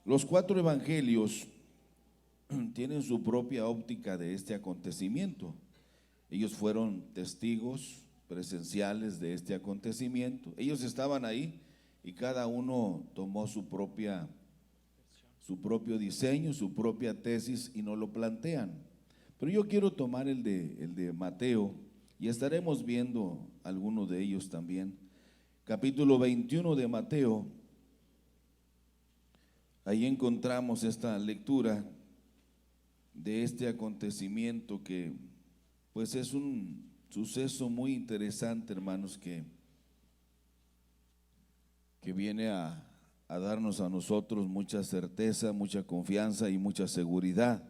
Los cuatro evangelios tienen su propia óptica de este acontecimiento. Ellos fueron testigos presenciales de este acontecimiento. Ellos estaban ahí y cada uno tomó su propio diseño, su propia tesis y nos lo plantean. Pero yo quiero tomar el de Mateo y estaremos viendo algunos de ellos también. Capítulo 21 de Mateo, ahí encontramos esta lectura de este acontecimiento que pues es un suceso muy interesante, hermanos, que viene a darnos a nosotros mucha certeza, mucha confianza y mucha seguridad.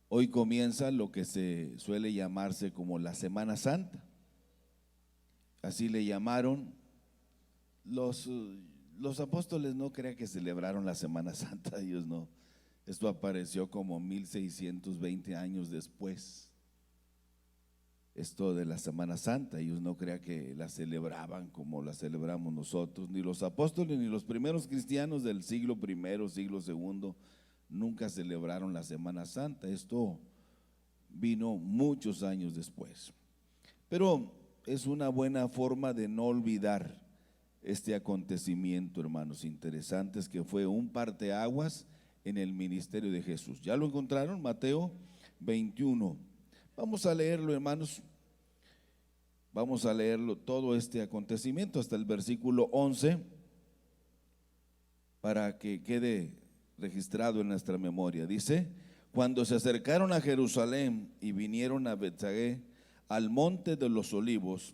Hoy comienza lo que se suele llamarse como la Semana Santa. Así le llamaron. Los apóstoles no crean que celebraron la Semana Santa, ellos no. Esto apareció como 1620 años después. Esto de la Semana Santa, ellos no crean que la celebraban como la celebramos nosotros, ni los apóstoles ni los primeros cristianos del siglo I, siglo II, nunca celebraron la Semana Santa. Esto vino muchos años después. Pero es una buena forma de no olvidar este acontecimiento, hermanos, interesantes, que fue un parteaguas en el ministerio de Jesús. ¿Ya lo encontraron? Mateo 21. Vamos a leerlo, hermanos. Vamos a leerlo todo este acontecimiento hasta el versículo 11 para que quede registrado en nuestra memoria. Dice: cuando se acercaron a Jerusalén y vinieron a Betfagé, al monte de los olivos,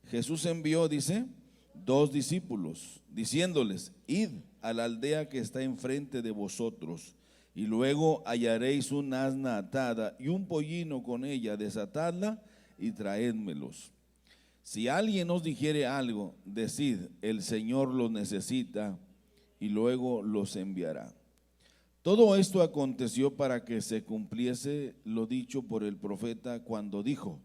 Jesús envió, dice, 2 discípulos, diciéndoles: id a la aldea que está enfrente de vosotros, y luego hallaréis un asna atada y un pollino con ella, desatadla y traédmelos. Si alguien os dijere algo, decid: el Señor los necesita, y luego los enviará. Todo esto aconteció para que se cumpliese lo dicho por el profeta cuando dijo: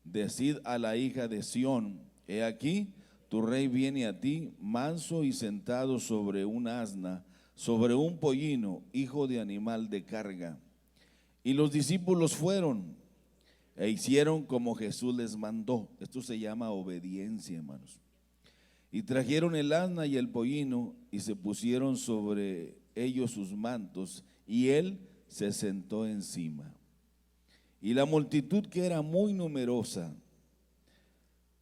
decid a la hija de Sión, he aquí, tu rey viene a ti, manso y sentado sobre un asna, sobre un pollino, hijo de animal de carga. Y los discípulos fueron e hicieron como Jesús les mandó. Esto se llama obediencia, hermanos. Y trajeron el asna y el pollino y se pusieron sobre ellos sus mantos, y él se sentó encima. Y la multitud, que era muy numerosa,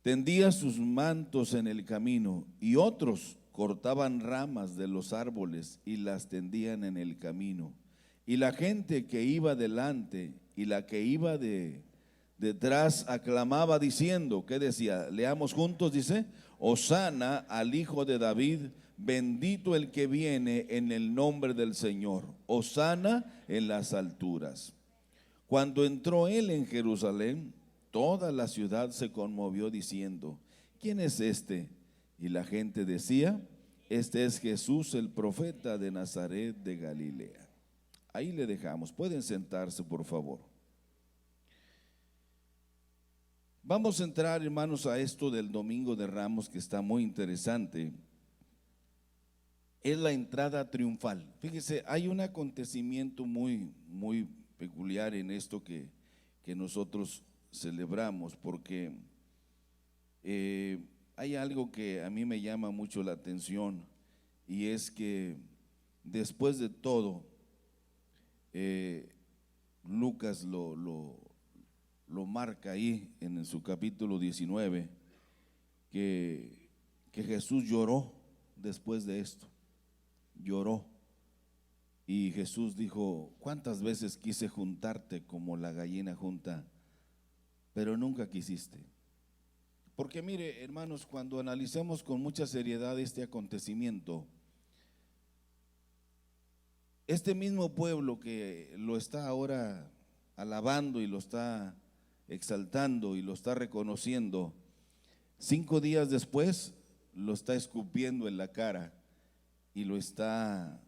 tendía sus mantos en el camino, y otros cortaban ramas de los árboles y las tendían en el camino. Y la gente que iba delante y la que iba detrás aclamaba diciendo, ¿qué decía? Leamos juntos, dice: Hosana al Hijo de David, bendito el que viene en el nombre del Señor, Hosana en las alturas. Cuando entró él en Jerusalén, toda la ciudad se conmovió diciendo: ¿quién es este? Y la gente decía: este es Jesús, el profeta de Nazaret de Galilea. Ahí le dejamos. Pueden sentarse, por favor. Vamos a entrar, hermanos, a esto del Domingo de Ramos, que está muy interesante. Es la entrada triunfal. Fíjese, hay un acontecimiento muy peculiar en esto que nosotros celebramos, porque hay algo que a mí me llama mucho la atención, y es que después de todo, Lucas lo marca ahí en su capítulo 19, que Jesús lloró después de esto, lloró. Y Jesús dijo: ¿cuántas veces quise juntarte como la gallina junta, pero nunca quisiste? Porque mire, hermanos, cuando analicemos con mucha seriedad este acontecimiento, este mismo pueblo que lo está ahora alabando y lo está exaltando y lo está reconociendo, 5 días después lo está escupiendo en la cara y le está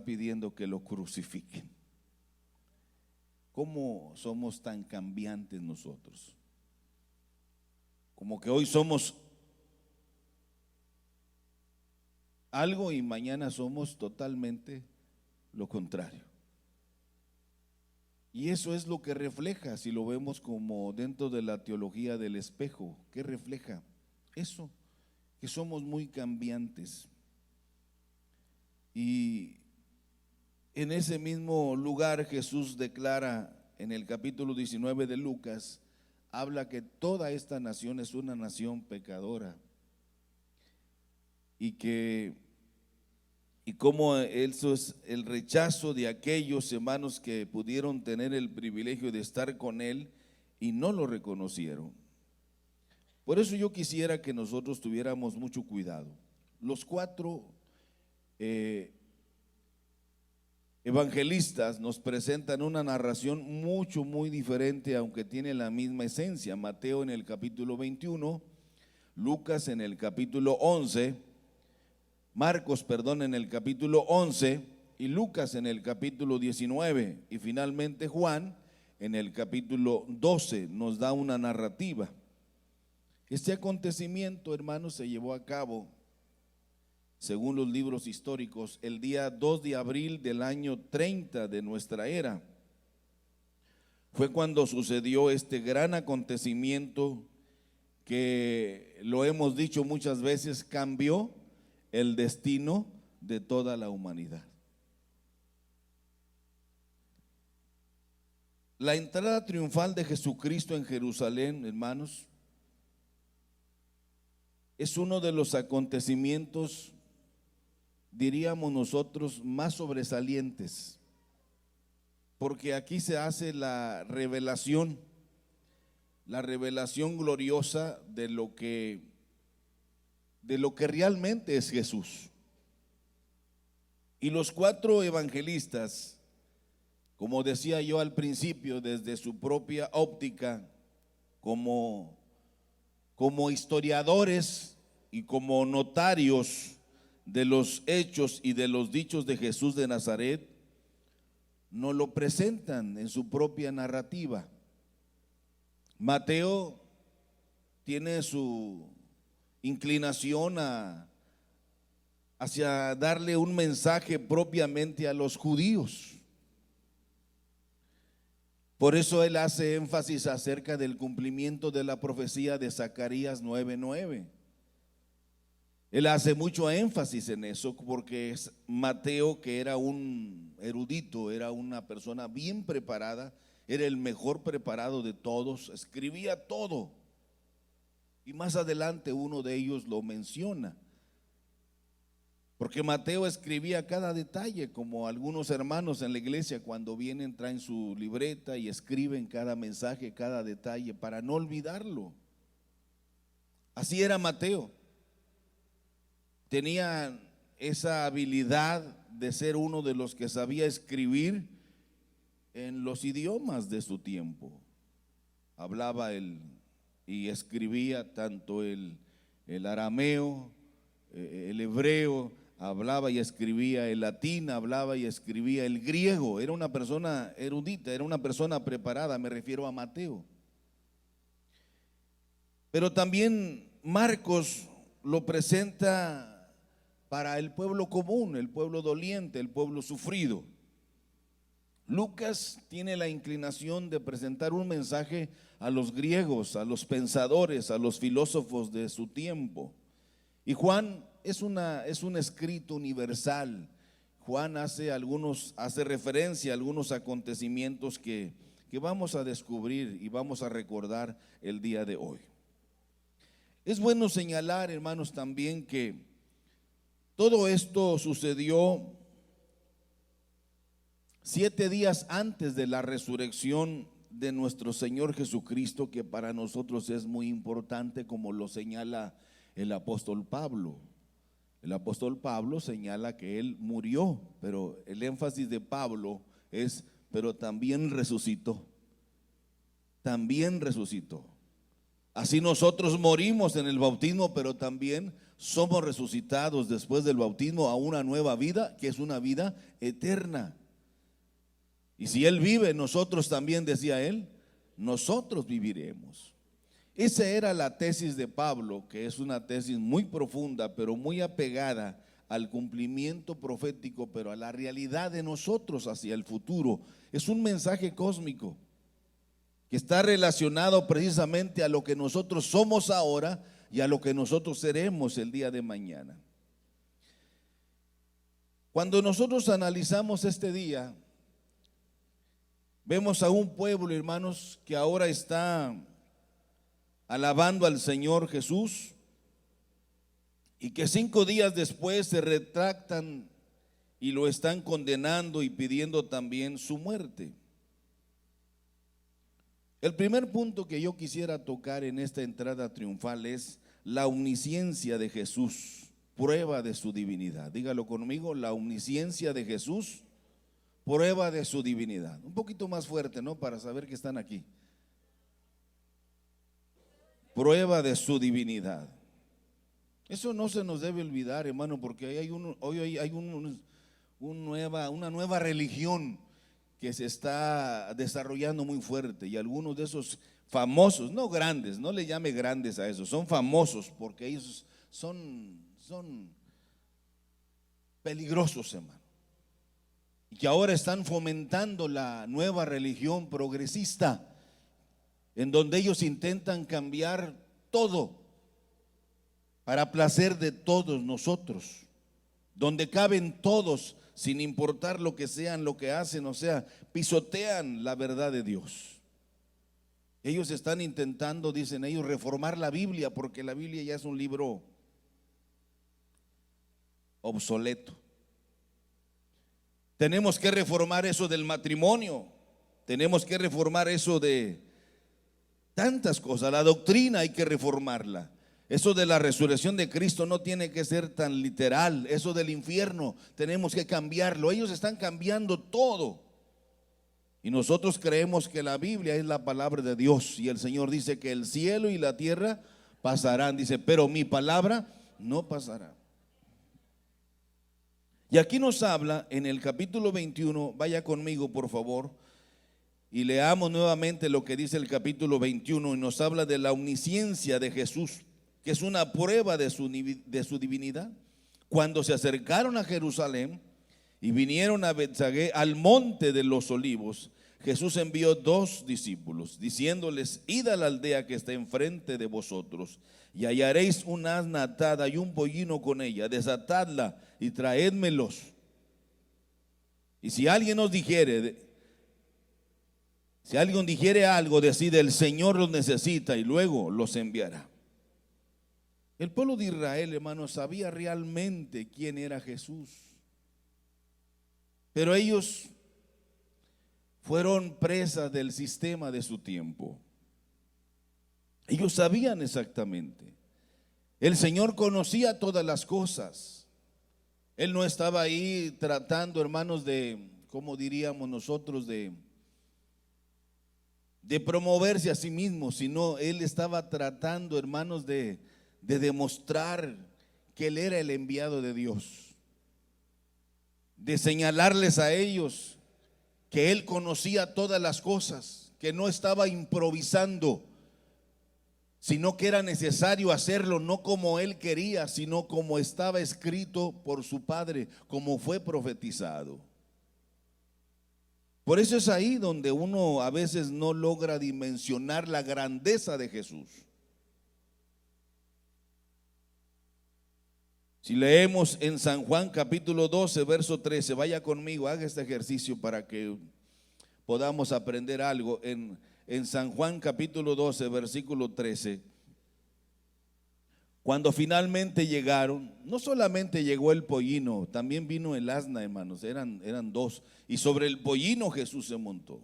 pidiendo que lo crucifiquen. ¿Cómo somos tan cambiantes nosotros? Como que hoy somos algo y mañana somos totalmente lo contrario. Y eso es lo que refleja, si lo vemos como dentro de la teología del espejo, ¿qué refleja? Eso, que somos muy cambiantes. Y en ese mismo lugar Jesús declara en el capítulo 19 de Lucas, habla que toda esta nación es una nación pecadora y cómo eso es el rechazo de aquellos hermanos que pudieron tener el privilegio de estar con Él y no lo reconocieron. Por eso yo quisiera que nosotros tuviéramos mucho cuidado. Los cuatro evangelistas nos presentan una narración muy diferente, aunque tiene la misma esencia. Mateo en el capítulo 21, Lucas en el capítulo 11, Marcos, en el capítulo 11 y Lucas en el capítulo 19 y finalmente Juan en el capítulo 12 nos da una narrativa. Este acontecimiento, hermanos, se llevó a cabo, según los libros históricos, el día 2 de abril del año 30 de nuestra era. Fue cuando sucedió este gran acontecimiento que, lo hemos dicho muchas veces, cambió el destino de toda la humanidad. La entrada triunfal de Jesucristo en Jerusalén, hermanos, es uno de los acontecimientos, diríamos nosotros, más sobresalientes, porque aquí se hace la revelación gloriosa de lo que realmente es Jesús. Y los cuatro evangelistas, como decía yo al principio, desde su propia óptica, como historiadores y como notarios de los hechos y de los dichos de Jesús de Nazaret, nos lo presentan en su propia narrativa. Mateo tiene su inclinación hacia darle un mensaje propiamente a los judíos. Por eso él hace énfasis acerca del cumplimiento de la profecía de Zacarías 9:9. Él hace mucho énfasis en eso porque es Mateo, que era un erudito, era una persona bien preparada, era el mejor preparado de todos, escribía todo. Y más adelante uno de ellos lo menciona, porque Mateo escribía cada detalle, como algunos hermanos en la iglesia cuando vienen traen su libreta y escriben cada mensaje, cada detalle para no olvidarlo. Así era Mateo. Tenía esa habilidad de ser uno de los que sabía escribir en los idiomas de su tiempo. Hablaba y escribía tanto el arameo, el hebreo, hablaba y escribía el latín, hablaba y escribía el griego. Era una persona erudita, era una persona preparada, me refiero a Mateo. Pero también Marcos lo presenta para el pueblo común, el pueblo doliente, el pueblo sufrido. Lucas tiene la inclinación de presentar un mensaje a los griegos, a los pensadores, a los filósofos de su tiempo. Y Juan es un escrito universal. Juan hace referencia a algunos acontecimientos que vamos a descubrir y vamos a recordar el día de hoy. Es bueno señalar, hermanos, también que todo esto sucedió 7 días antes de la resurrección de nuestro Señor Jesucristo, que para nosotros es muy importante, como lo señala el apóstol Pablo. El apóstol Pablo señala que él murió, pero el énfasis de Pablo es, pero también resucitó. También resucitó. Así nosotros morimos en el bautismo, pero también somos resucitados después del bautismo a una nueva vida, que es una vida eterna. Y si Él vive, nosotros también, decía él, nosotros viviremos. Esa era la tesis de Pablo, que es una tesis muy profunda, pero muy apegada al cumplimiento profético, pero a la realidad de nosotros hacia el futuro. Es un mensaje cósmico que está relacionado precisamente a lo que nosotros somos ahora y a lo que nosotros seremos el día de mañana. Cuando nosotros analizamos este día, vemos a un pueblo, hermanos, que ahora está alabando al Señor Jesús y que 5 días después se retractan y lo están condenando y pidiendo también su muerte. El primer punto que yo quisiera tocar en esta entrada triunfal es la omnisciencia de Jesús, prueba de su divinidad. Dígalo conmigo, la omnisciencia de Jesús, prueba de su divinidad. Un poquito más fuerte, ¿no? Para saber que están aquí. Prueba de su divinidad. Eso no se nos debe olvidar, hermano, porque hoy hay una nueva religión que se está desarrollando muy fuerte, y algunos de esos famosos, no grandes, no le llame grandes a esos, son famosos porque ellos son peligrosos, hermano, y que ahora están fomentando la nueva religión progresista, en donde ellos intentan cambiar todo para placer de todos nosotros, donde caben todos sin importar lo que sean, lo que hacen, o sea, pisotean la verdad de Dios. Ellos están intentando, dicen ellos, reformar la Biblia, porque la Biblia ya es un libro obsoleto. Tenemos que reformar eso del matrimonio, tenemos que reformar eso de tantas cosas, la doctrina hay que reformarla. Eso de la resurrección de Cristo no tiene que ser tan literal. Eso del infierno tenemos que cambiarlo. Ellos están cambiando todo. Y nosotros creemos que la Biblia es la palabra de Dios. Y el Señor dice que el cielo y la tierra pasarán. Dice, pero mi palabra no pasará. Y aquí nos habla en el capítulo 21, vaya conmigo por favor, y leamos nuevamente lo que dice el capítulo 21, y nos habla de la omnisciencia de Jesús, que es una prueba de su divinidad. Cuando se acercaron a Jerusalén y vinieron a Betsagé, al monte de los olivos, Jesús envió 2 discípulos, diciéndoles, id a la aldea que está enfrente de vosotros, y hallaréis una asna atada y un pollino con ella, desatadla y traédmelos. Y si alguien dijere algo, decid, el Señor los necesita, y luego los enviará. El pueblo de Israel, hermanos, sabía realmente quién era Jesús, pero ellos fueron presas del sistema de su tiempo. Ellos sabían exactamente. El Señor conocía todas las cosas. Él no estaba ahí tratando, hermanos, de, como diríamos nosotros, de promoverse a sí mismo, sino Él estaba tratando, hermanos, de demostrar que Él era el enviado de Dios, de señalarles a ellos que Él conocía todas las cosas, que no estaba improvisando, sino que era necesario hacerlo no como Él quería, sino como estaba escrito por su Padre, como fue profetizado. Por eso es ahí donde uno a veces no logra dimensionar la grandeza de Jesús. Si leemos en San Juan capítulo 12, verso 13, vaya conmigo, haga este ejercicio para que podamos aprender algo. En San Juan capítulo 12, versículo 13, cuando finalmente llegaron, no solamente llegó el pollino, también vino el asna, hermanos, eran 2. Y sobre el pollino Jesús se montó.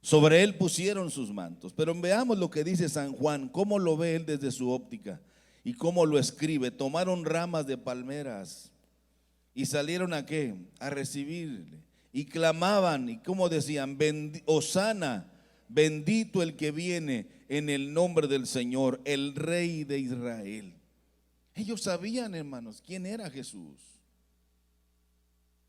Sobre él pusieron sus mantos. Pero veamos lo que dice San Juan, cómo lo ve él desde su óptica y cómo lo escribe. Tomaron ramas de palmeras y salieron ¿a qué? A recibirle. Y clamaban, y como decían, Hosana, bendito el que viene en el nombre del Señor, el Rey de Israel. Ellos sabían, hermanos, quién era Jesús.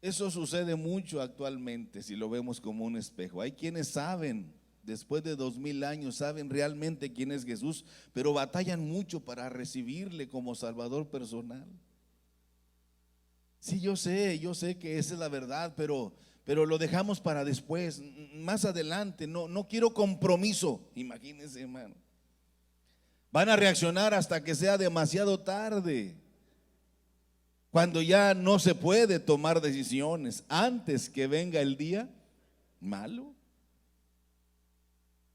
Eso sucede mucho actualmente si lo vemos como un espejo. Hay quienes saben, después de 2000 años, saben realmente quién es Jesús, pero batallan mucho para recibirle como Salvador personal. Sí, yo sé que esa es la verdad, pero lo dejamos para después, más adelante. No quiero compromiso. Imagínense, hermano. Van a reaccionar hasta que sea demasiado tarde, cuando ya no se puede tomar decisiones, antes que venga el día malo.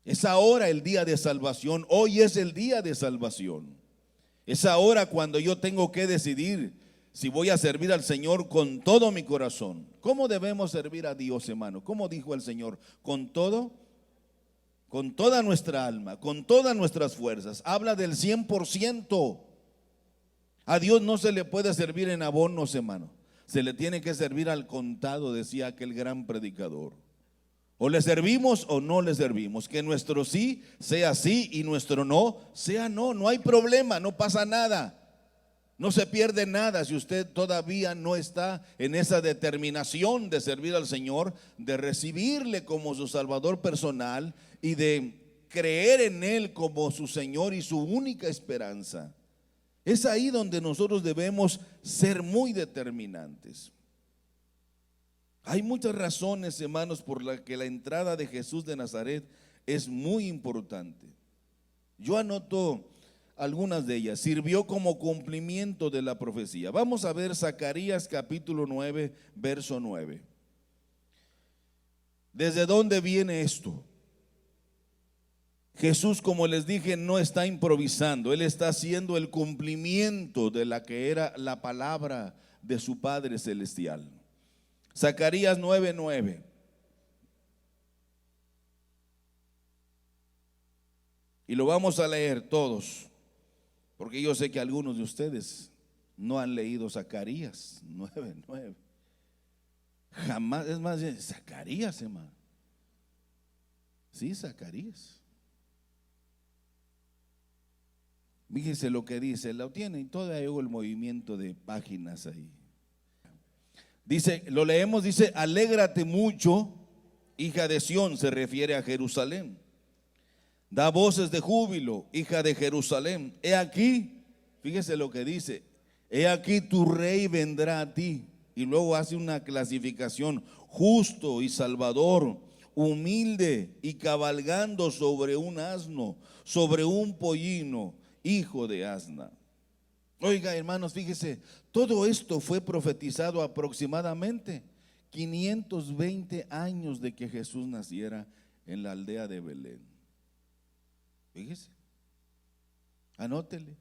Es ahora el día de salvación. Hoy es el día de salvación. Es ahora cuando yo tengo que decidir si voy a servir al Señor con todo mi corazón. ¿Cómo debemos servir a Dios, hermano? ¿Cómo dijo el Señor? Con todo, con toda nuestra alma, con todas nuestras fuerzas. Habla del 100%. A Dios no se le puede servir en abonos, hermano. Se le tiene que servir al contado, decía aquel gran predicador. O le servimos o no le servimos. Que nuestro sí sea sí y nuestro no sea no. No hay problema, no pasa nada. No se pierde nada si usted todavía no está en esa determinación de servir al Señor, de recibirle como su Salvador personal y de creer en Él como su Señor y su única esperanza. Es ahí donde nosotros debemos ser muy determinantes. Hay muchas razones, hermanos, por las que la entrada de Jesús de Nazaret es muy importante. Yo anoto algunas de ellas. Sirvió como cumplimiento de la profecía. Vamos a ver Zacarías capítulo 9, verso 9. ¿Desde dónde viene esto? Jesús, como les dije, no está improvisando. Él está haciendo el cumplimiento de la que era la palabra de su Padre Celestial. Zacarías 9:9. Y lo vamos a leer todos, porque yo sé que algunos de ustedes no han leído Zacarías 9:9. Jamás, es más, Zacarías, hermano. Sí, Zacarías. Fíjese lo que dice, lo tiene y todavía hay el movimiento de páginas ahí. Dice, lo leemos, dice: alégrate mucho, hija de Sión, se refiere a Jerusalén. Da voces de júbilo, hija de Jerusalén. He aquí, fíjese lo que dice: he aquí tu rey vendrá a ti. Y luego hace una clasificación: justo y salvador, humilde y cabalgando sobre un asno, sobre un pollino, hijo de asna. Oiga, hermanos, fíjese, todo esto fue profetizado aproximadamente 520 años de que Jesús naciera en la aldea de Belén. Fíjese, anótele.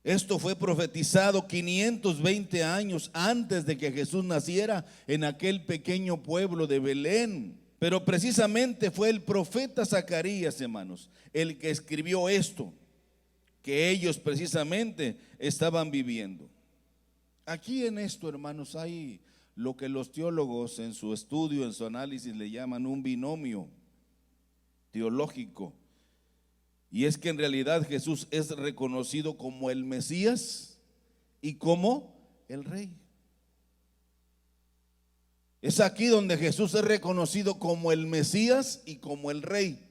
Esto fue profetizado 520 años antes de que Jesús naciera en aquel pequeño pueblo de Belén. Pero precisamente fue el profeta Zacarías, hermanos, el que escribió esto, que ellos precisamente estaban viviendo. Aquí en esto, hermanos, hay lo que los teólogos en su estudio, en su análisis, le llaman un binomio teológico. Y es que en realidad Jesús es reconocido como el Mesías y como el Rey. Es aquí donde Jesús es reconocido como el Mesías y como el Rey.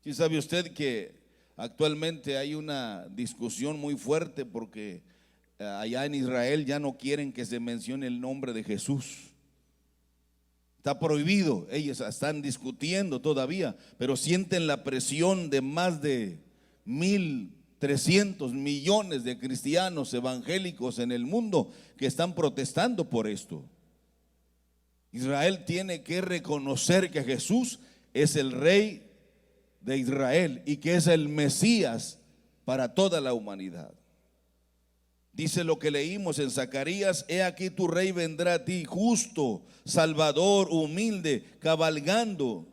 ¿Sí sabe usted que actualmente hay una discusión muy fuerte porque allá en Israel ya no quieren que se mencione el nombre de Jesús? Está prohibido, ellos están discutiendo todavía, pero sienten la presión de más de 1.300 millones de cristianos evangélicos en el mundo que están protestando por esto. Israel tiene que reconocer que Jesús es el Rey de Israel y que es el Mesías para toda la humanidad. Dice lo que leímos en Zacarías: he aquí tu rey vendrá a ti, justo, salvador, humilde, cabalgando.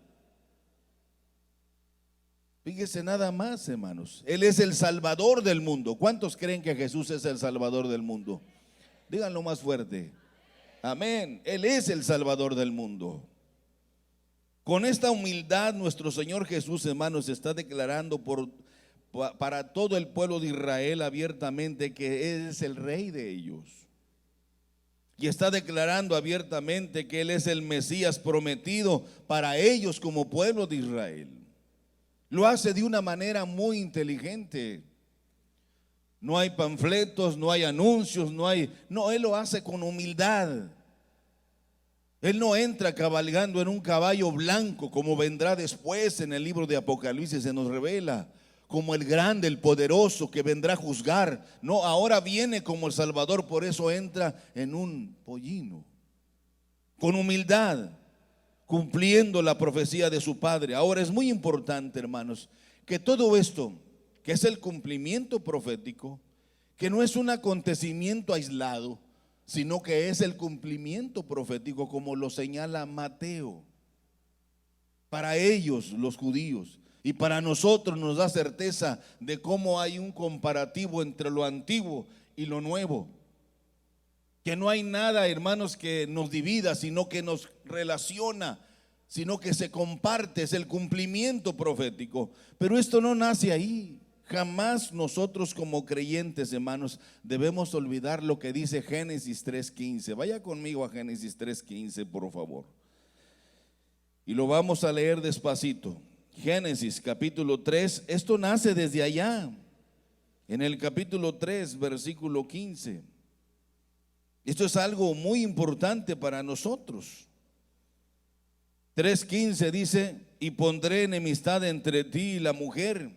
Fíjese nada más, hermanos, Él es el Salvador del mundo. ¿Cuántos creen que Jesús es el Salvador del mundo? Díganlo más fuerte. Amén, Él es el Salvador del mundo. Con esta humildad nuestro Señor Jesús, hermanos, está declarando para todo el pueblo de Israel abiertamente que Él es el Rey de ellos. Y está declarando abiertamente que Él es el Mesías prometido para ellos como pueblo de Israel. Lo hace de una manera muy inteligente. No hay panfletos, no hay anuncios, no, Él lo hace con humildad. Él no entra cabalgando en un caballo blanco como vendrá después en el libro de Apocalipsis, se nos revela, como el grande, el poderoso que vendrá a juzgar. No, ahora viene como el Salvador, por eso entra en un pollino, con humildad, cumpliendo la profecía de su Padre. Ahora es muy importante, hermanos, que todo esto, que es el cumplimiento profético, que no es un acontecimiento aislado, sino que es el cumplimiento profético como lo señala Mateo. Para ellos, los judíos, y para nosotros nos da certeza de cómo hay un comparativo entre lo antiguo y lo nuevo. Que no hay nada, hermanos, que nos divida, sino que nos relaciona, sino que se comparte, es el cumplimiento profético. Pero esto no nace ahí. Jamás nosotros como creyentes, hermanos, debemos olvidar lo que dice Génesis 3:15. Vaya conmigo a Génesis 3:15, por favor. Y lo vamos a leer despacito. Génesis capítulo 3, esto nace desde allá, en el capítulo 3, versículo 15. Esto es algo muy importante para nosotros. 3:15 dice: y pondré enemistad entre ti y la mujer,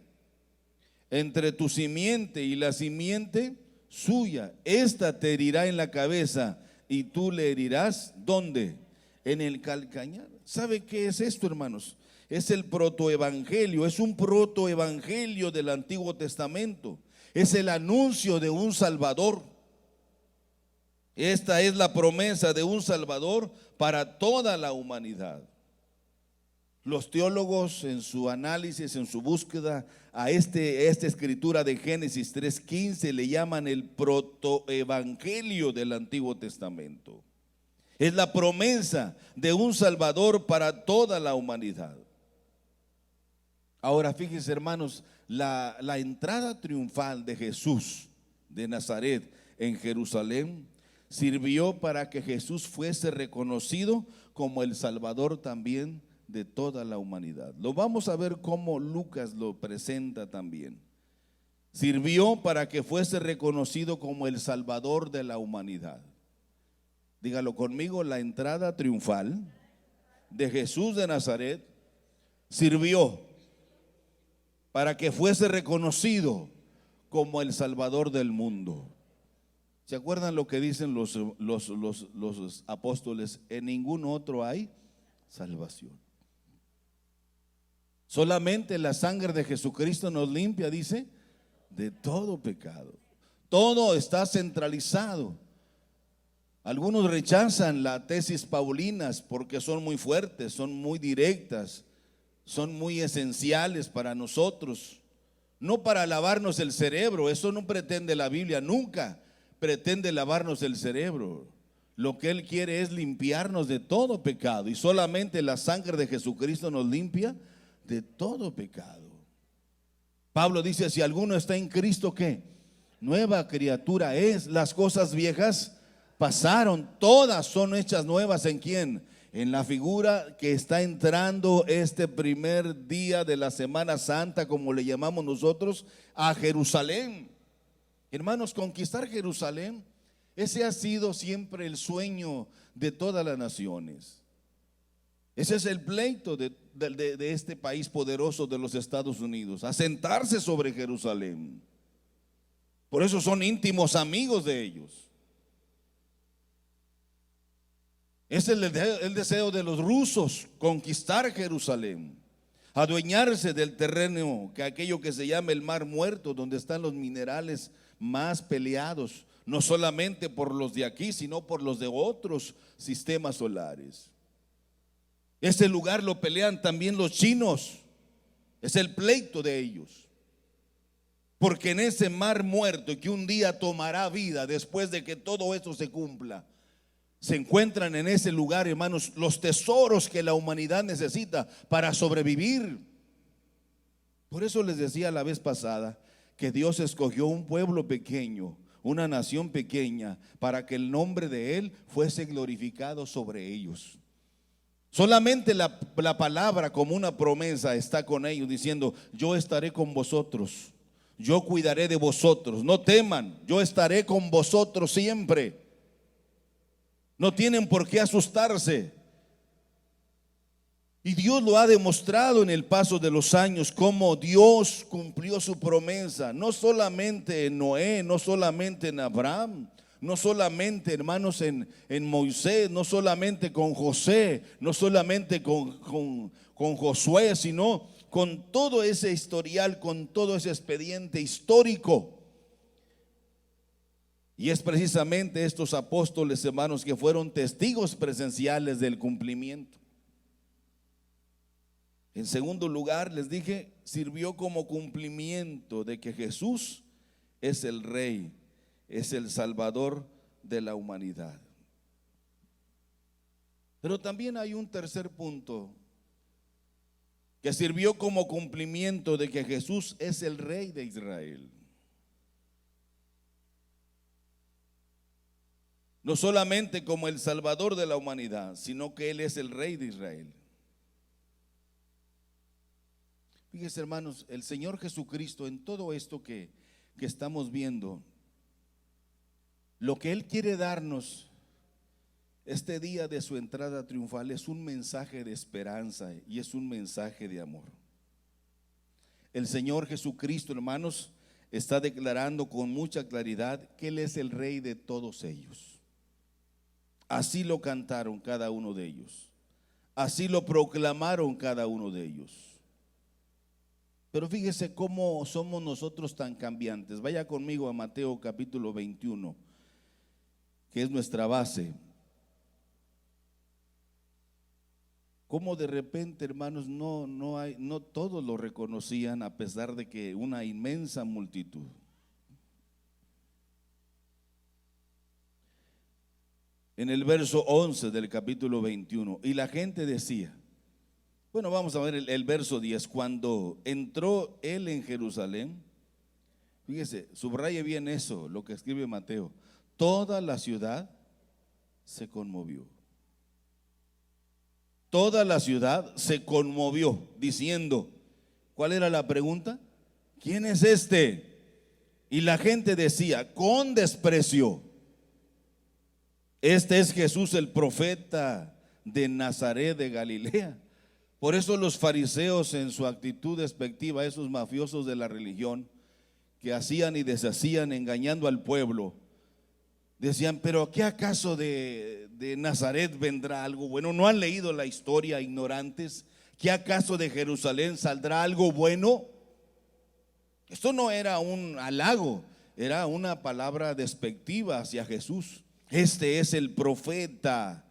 entre tu simiente y la simiente suya. Esta te herirá en la cabeza y tú le herirás, ¿dónde? En el calcañar. ¿Sabe qué es esto, hermanos? Es el protoevangelio, es un protoevangelio del Antiguo Testamento. Es el anuncio de un Salvador. Esta es la promesa de un Salvador para toda la humanidad. Los teólogos en su análisis, en su búsqueda a esta escritura de Génesis 3:15 le llaman el protoevangelio del Antiguo Testamento. Es la promesa de un Salvador para toda la humanidad. Ahora fíjense, hermanos, la entrada triunfal de Jesús de Nazaret en Jerusalén sirvió para que Jesús fuese reconocido como el Salvador también de toda la humanidad. Lo vamos a ver cómo Lucas lo presenta también. Sirvió para que fuese reconocido como el Salvador de la humanidad. Dígalo conmigo: la entrada triunfal de Jesús de Nazaret sirvió para que fuese reconocido como el Salvador del mundo. ¿Se acuerdan lo que dicen los apóstoles? En ningún otro hay salvación. Solamente la sangre de Jesucristo nos limpia, dice, de todo pecado. Todo está centralizado. Algunos rechazan la tesis paulinas porque son muy fuertes, son muy directas, son muy esenciales para nosotros. No para lavarnos el cerebro, eso no pretende la Biblia, nunca pretende lavarnos el cerebro. Lo que Él quiere es limpiarnos de todo pecado, y solamente la sangre de Jesucristo nos limpia de todo pecado. Pablo dice: si alguno está en Cristo, ¿qué? Nueva criatura es. Las cosas viejas pasaron, todas son hechas nuevas. ¿En quién? En la figura que está entrando este primer día de la Semana Santa, como le llamamos nosotros, a Jerusalén. Hermanos, conquistar Jerusalén, ese ha sido siempre el sueño de todas las naciones. Ese es el pleito de este país poderoso de los Estados Unidos, asentarse sobre Jerusalén. Por eso son íntimos amigos de ellos. Es el deseo de los rusos, conquistar Jerusalén, adueñarse del terreno, que aquello que se llama el Mar Muerto, donde están los minerales más peleados, no solamente por los de aquí, sino por los de otros sistemas solares. Ese lugar lo pelean también los chinos, es el pleito de ellos, porque en ese Mar Muerto, que un día tomará vida después de que todo esto se cumpla, se encuentran en ese lugar, hermanos, los tesoros que la humanidad necesita para sobrevivir. Por eso les decía la vez pasada que Dios escogió un pueblo pequeño, una nación pequeña, para que el nombre de Él fuese glorificado sobre ellos. Solamente la palabra como una promesa está con ellos, diciendo: yo estaré con vosotros, yo cuidaré de vosotros, no teman, yo estaré con vosotros siempre. No tienen por qué asustarse. Y Dios lo ha demostrado en el paso de los años, cómo Dios cumplió su promesa, no solamente en Noé, no solamente en Abraham, no solamente, hermanos, en Moisés, no solamente con José, no solamente con Josué, sino con todo ese historial, con todo ese expediente histórico. Y es precisamente estos apóstoles, hermanos, que fueron testigos presenciales del cumplimiento. En segundo lugar, les dije, sirvió como cumplimiento de que Jesús es el Rey, es el Salvador de la humanidad. Pero también hay un tercer punto, que sirvió como cumplimiento de que Jesús es el Rey de Israel. No solamente como el Salvador de la humanidad, sino que Él es el Rey de Israel. Fíjense, hermanos, el Señor Jesucristo, en todo esto que estamos viendo, lo que Él quiere darnos este día de su entrada triunfal es un mensaje de esperanza y es un mensaje de amor. El Señor Jesucristo, hermanos, está declarando con mucha claridad que Él es el Rey de todos ellos. Así lo cantaron cada uno de ellos, así lo proclamaron cada uno de ellos. Pero fíjese cómo somos nosotros tan cambiantes. Vaya conmigo a Mateo capítulo 21, que es nuestra base. Cómo de repente, hermanos, no todos lo reconocían, a pesar de que una inmensa multitud. En el verso 11 del capítulo 21, y la gente decía, bueno, vamos a ver el verso 10. Cuando entró él en Jerusalén, fíjese, subraye bien eso, lo que escribe Mateo. Toda la ciudad se conmovió. Toda la ciudad se conmovió, diciendo, ¿cuál era la pregunta? ¿Quién es este? Y la gente decía, con desprecio, este es Jesús el profeta de Nazaret de Galilea. Por eso los fariseos, en su actitud despectiva, esos mafiosos de la religión que hacían y deshacían engañando al pueblo, decían, pero ¿qué acaso de Nazaret vendrá algo bueno? ¿No han leído la historia, ignorantes? ¿Qué acaso de Jerusalén saldrá algo bueno? Esto no era un halago, era una palabra despectiva hacia Jesús. Este es el profeta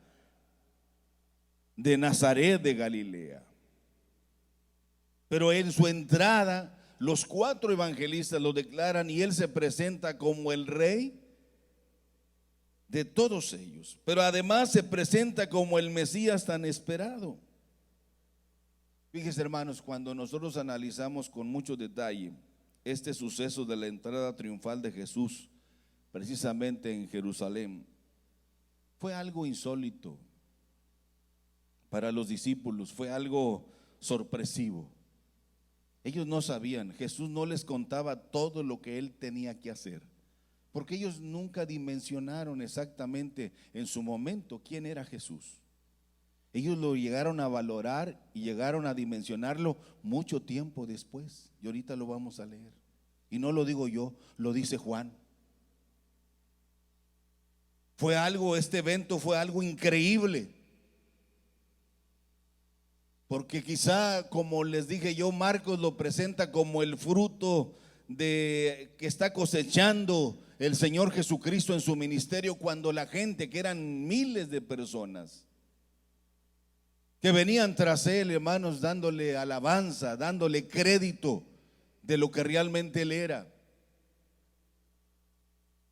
de Nazaret de Galilea. Pero en su entrada, los 4 evangelistas lo declaran y él se presenta como el Rey de todos ellos, pero además se presenta como el Mesías tan esperado. Fíjense, hermanos, cuando nosotros analizamos con mucho detalle este suceso de la entrada triunfal de Jesús, precisamente en Jerusalén, fue algo insólito para los discípulos, fue algo sorpresivo. Ellos no sabían, Jesús no les contaba todo lo que él tenía que hacer, porque ellos nunca dimensionaron exactamente en su momento quién era Jesús. Ellos lo llegaron a valorar y llegaron a dimensionarlo mucho tiempo después, y ahorita lo vamos a leer. Y no lo digo yo, lo dice Juan. Este evento fue algo increíble, porque quizá, como les dije yo, Marcos lo presenta como el fruto de que está cosechando el Señor Jesucristo en su ministerio, cuando la gente, que eran miles de personas que venían tras él, hermanos, dándole alabanza, dándole crédito de lo que realmente él era.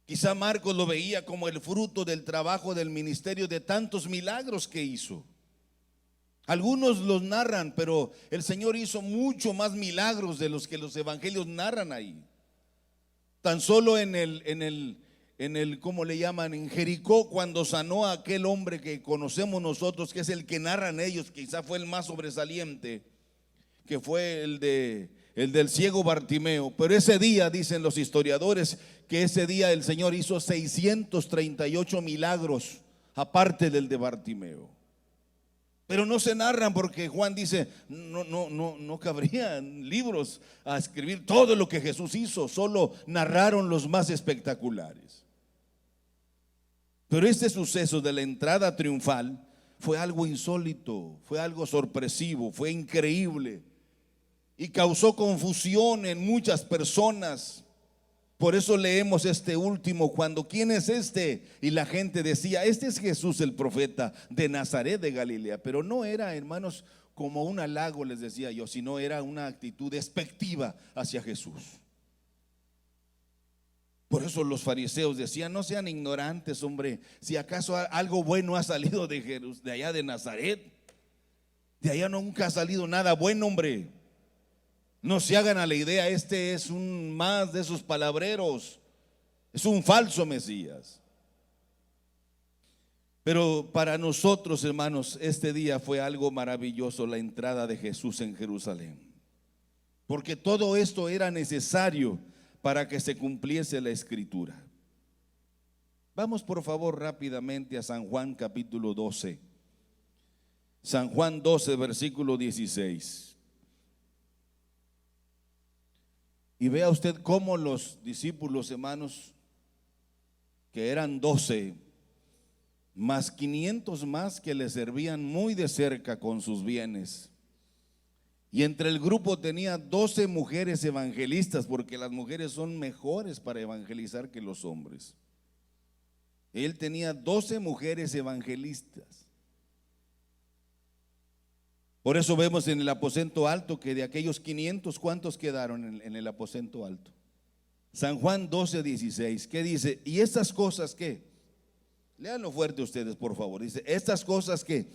Quizá Marcos lo veía como el fruto del trabajo del ministerio, de tantos milagros que hizo. Algunos los narran, pero el Señor hizo mucho más milagros de los que los evangelios narran ahí. Tan solo en el ¿cómo le llaman? En Jericó, cuando sanó a aquel hombre que conocemos nosotros, que es el que narran ellos, quizá fue el más sobresaliente, que fue el el del ciego Bartimeo. Pero ese día, dicen los historiadores, que ese día el Señor hizo 638 milagros, aparte del de Bartimeo. Pero no se narran porque Juan dice, no cabrían libros a escribir todo lo que Jesús hizo, solo narraron los más espectaculares. Pero este suceso de la entrada triunfal fue algo insólito, fue algo sorpresivo, fue increíble y causó confusión en muchas personas. Por eso leemos este último, cuando ¿quién es este? Y la gente decía, este es Jesús el profeta de Nazaret de Galilea. Pero no era, hermanos, como un halago, les decía yo, sino era una actitud despectiva hacia Jesús. Por eso los fariseos decían, no sean ignorantes, hombre, si acaso algo bueno ha salido de allá de Nazaret, de allá nunca ha salido nada bueno, hombre. No se hagan a la idea, este es un más de esos palabreros, es un falso Mesías. Pero para nosotros, hermanos, este día fue algo maravilloso, la entrada de Jesús en Jerusalén, porque todo esto era necesario para que se cumpliese la escritura. Vamos por favor rápidamente a San Juan capítulo 12. San Juan 12 versículo 16. Y vea usted cómo los discípulos, hermanos, que eran 12, más 500 más que le servían muy de cerca con sus bienes. Y entre el grupo tenía 12 mujeres evangelistas, porque las mujeres son mejores para evangelizar que los hombres. Él tenía 12 mujeres evangelistas. Por eso vemos en el aposento alto que de aquellos 500, ¿cuántos quedaron en el aposento alto? San Juan 12, 16, ¿qué dice? ¿Y estas cosas qué? Léanlo fuerte ustedes, por favor. Dice, estas cosas que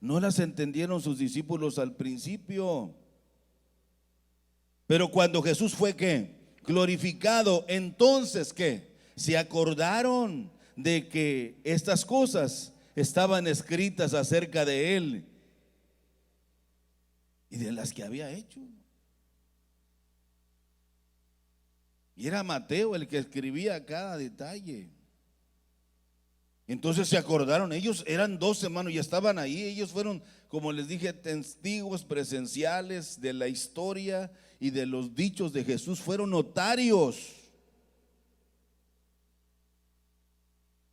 no las entendieron sus discípulos al principio. Pero cuando Jesús fue ¿qué? Glorificado, entonces ¿qué? Se acordaron de que estas cosas estaban escritas acerca de él y de las que había hecho. Y era Mateo el que escribía cada detalle. Entonces se acordaron, ellos eran 12 hermanos y estaban ahí, ellos fueron, como les dije, testigos presenciales de la historia y de los dichos de Jesús, fueron notarios.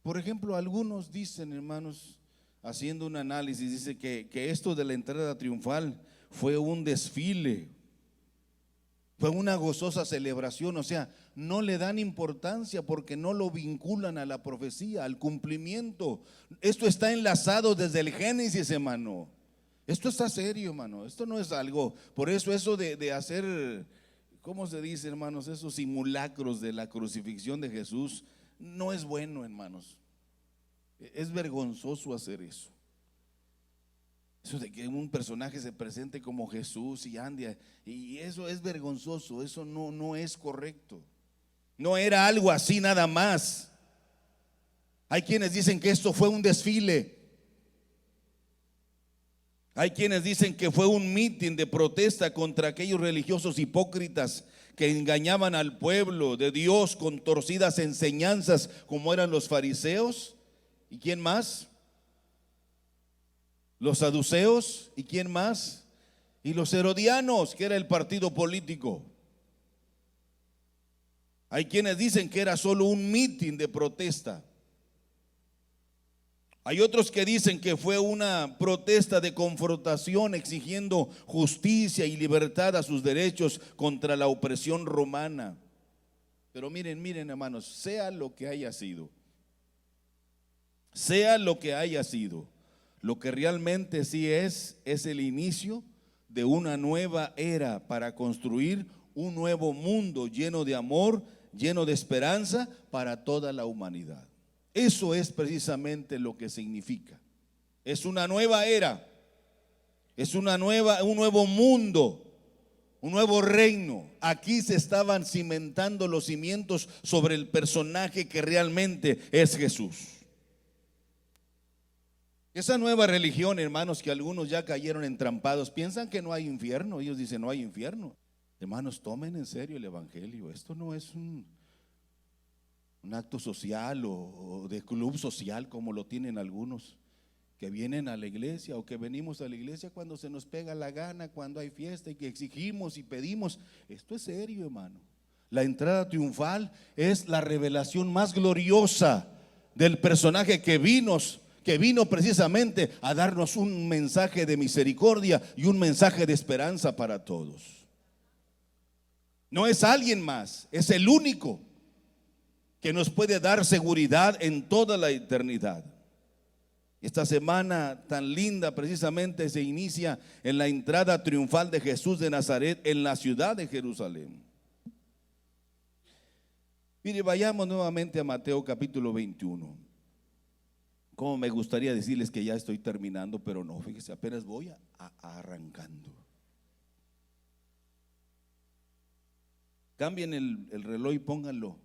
Por ejemplo, algunos dicen, hermanos, haciendo un análisis, dice que esto de la entrada triunfal fue un desfile, fue una gozosa celebración, o sea, no le dan importancia porque no lo vinculan a la profecía, al cumplimiento. Esto está enlazado desde el Génesis, hermano. Esto está serio, hermano. Esto no es algo, por eso de hacer, ¿cómo se dice, hermanos? Esos simulacros de la crucifixión de Jesús no es bueno, hermanos. Es vergonzoso hacer eso. Eso de que un personaje se presente como Jesús y ande, y eso es vergonzoso, eso no es correcto. No era algo así nada más. Hay quienes dicen que esto fue un desfile. Hay quienes dicen que fue un mitin de protesta contra aquellos religiosos hipócritas que engañaban al pueblo de Dios con torcidas enseñanzas como eran los fariseos. ¿Y quién más? Los saduceos. ¿Y quién más? Y los herodianos, que era el partido político. Hay quienes dicen que era solo un mitin de protesta. Hay otros que dicen que fue una protesta de confrontación exigiendo justicia y libertad a sus derechos contra la opresión romana. Pero miren, hermanos, sea lo que haya sido, lo que realmente sí es el inicio de una nueva era para construir un nuevo mundo lleno de amor, lleno de esperanza para toda la humanidad. Eso es precisamente lo que significa. Es una nueva era, es un nuevo mundo, un nuevo reino. Aquí se estaban cimentando los cimientos sobre el personaje que realmente es Jesús. Esa nueva religión, hermanos, que algunos ya cayeron entrampados, piensan que no hay infierno. Ellos dicen no hay infierno. Hermanos, tomen en serio el evangelio. Esto no es un acto social o de club social como lo tienen algunos que vienen a la iglesia o que venimos a la iglesia cuando se nos pega la gana, cuando hay fiesta y que exigimos y pedimos. Esto es serio, hermano. La entrada triunfal es la revelación más gloriosa del personaje que vino precisamente a darnos un mensaje de misericordia y un mensaje de esperanza para todos. No es alguien más, es el único que nos puede dar seguridad en toda la eternidad. Esta semana tan linda precisamente se inicia en la entrada triunfal de Jesús de Nazaret en la ciudad de Jerusalén. Mire, vayamos nuevamente a Mateo capítulo 21. Como me gustaría decirles que ya estoy terminando, pero no, fíjese, apenas voy arrancando. Cambien el reloj y pónganlo.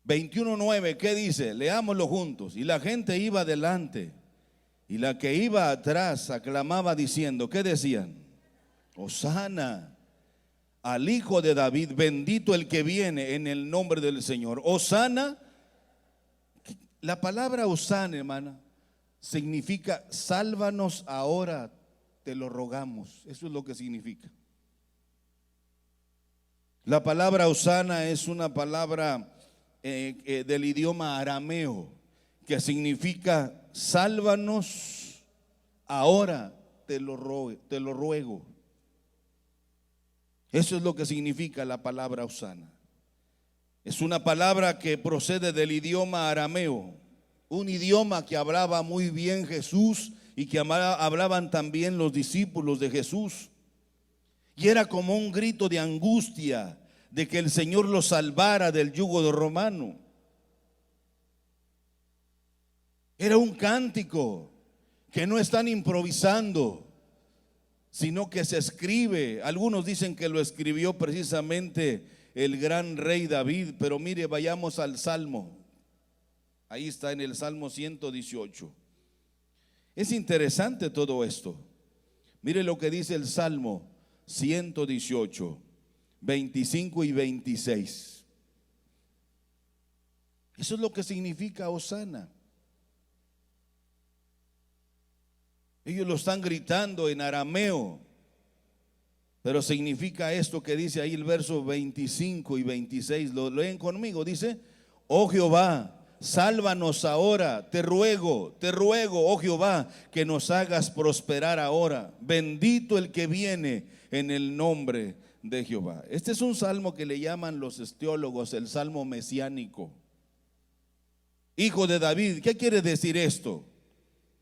21:9, ¿qué dice? Leámoslo juntos. Y la gente iba adelante, y la que iba atrás aclamaba diciendo, ¿qué decían? Hosana al Hijo de David, bendito el que viene en el nombre del Señor. Hosana, la palabra hosana, hermana, significa sálvanos ahora, te lo rogamos. Eso es lo que significa. La palabra hosana es una palabra del idioma arameo que significa sálvanos ahora, te lo ruego. Eso es lo que significa la palabra hosana. Es una palabra que procede del idioma arameo, un idioma que hablaba muy bien Jesús y que hablaban también los discípulos de Jesús. Y era como un grito de angustia de que el Señor los salvara del yugo romano. Era un cántico que no están improvisando, sino que se escribe. Algunos dicen que lo escribió precisamente el gran rey David, pero mire, vayamos al Salmo. Ahí está en el Salmo 118. Es interesante todo esto. Mire lo que dice el Salmo 118, 25 y 26. Eso es lo que significa hosana. Ellos lo están gritando en arameo, pero significa esto que dice ahí el verso 25 y 26. Lo leen conmigo. Dice: oh Jehová, sálvanos ahora, te ruego, oh Jehová, que nos hagas prosperar ahora. Bendito el que viene en el nombre de Jehová. Este es un salmo que le llaman los teólogos el salmo mesiánico. Hijo de David. ¿Qué quiere decir esto?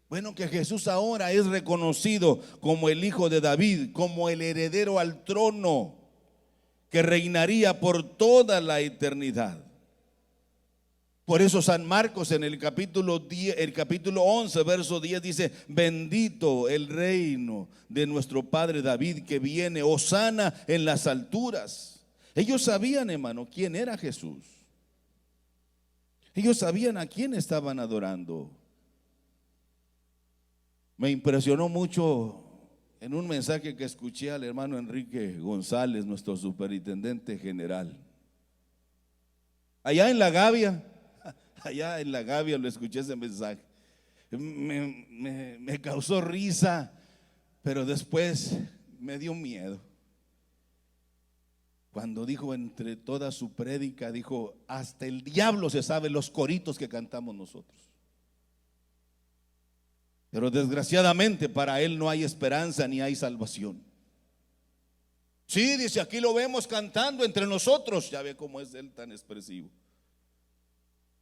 Bueno, que Jesús ahora es reconocido como el Hijo de David, como el heredero al trono que reinaría por toda la eternidad. Por eso San Marcos en el capítulo 11, verso 10 dice: bendito el reino de nuestro Padre David que viene, hosana en las alturas. Ellos sabían, hermano, quién era Jesús. Ellos sabían a quién estaban adorando. Me impresionó mucho en un mensaje que escuché al hermano Enrique González, nuestro superintendente general. Allá en La Gavia lo escuché ese mensaje. Me causó risa, pero después me dio miedo. Cuando dijo entre toda su prédica, dijo: hasta el diablo se sabe los coritos que cantamos nosotros. Pero desgraciadamente para él no hay esperanza ni hay salvación. Sí, dice, aquí lo vemos cantando entre nosotros. Ya ve cómo es él tan expresivo.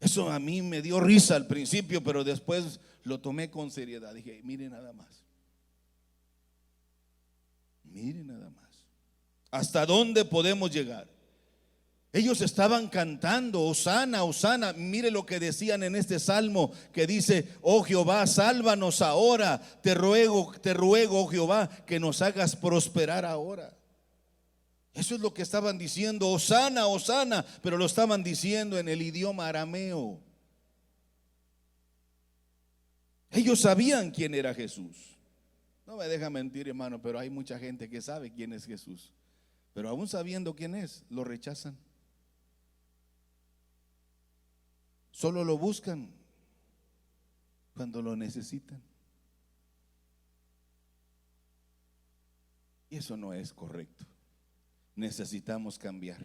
Eso a mí me dio risa al principio, pero después lo tomé con seriedad. Dije, mire nada más. Mire nada más. ¿Hasta dónde podemos llegar? Ellos estaban cantando, hosana, hosana. Mire lo que decían en este salmo que dice: oh Jehová, sálvanos ahora. Te ruego, oh Jehová, que nos hagas prosperar ahora. Eso es lo que estaban diciendo, hosana, hosana, pero lo estaban diciendo en el idioma arameo. Ellos sabían quién era Jesús. No me deja mentir, hermano, pero hay mucha gente que sabe quién es Jesús, pero aún sabiendo quién es, lo rechazan. Solo lo buscan cuando lo necesitan. Y eso no es correcto. Necesitamos cambiar.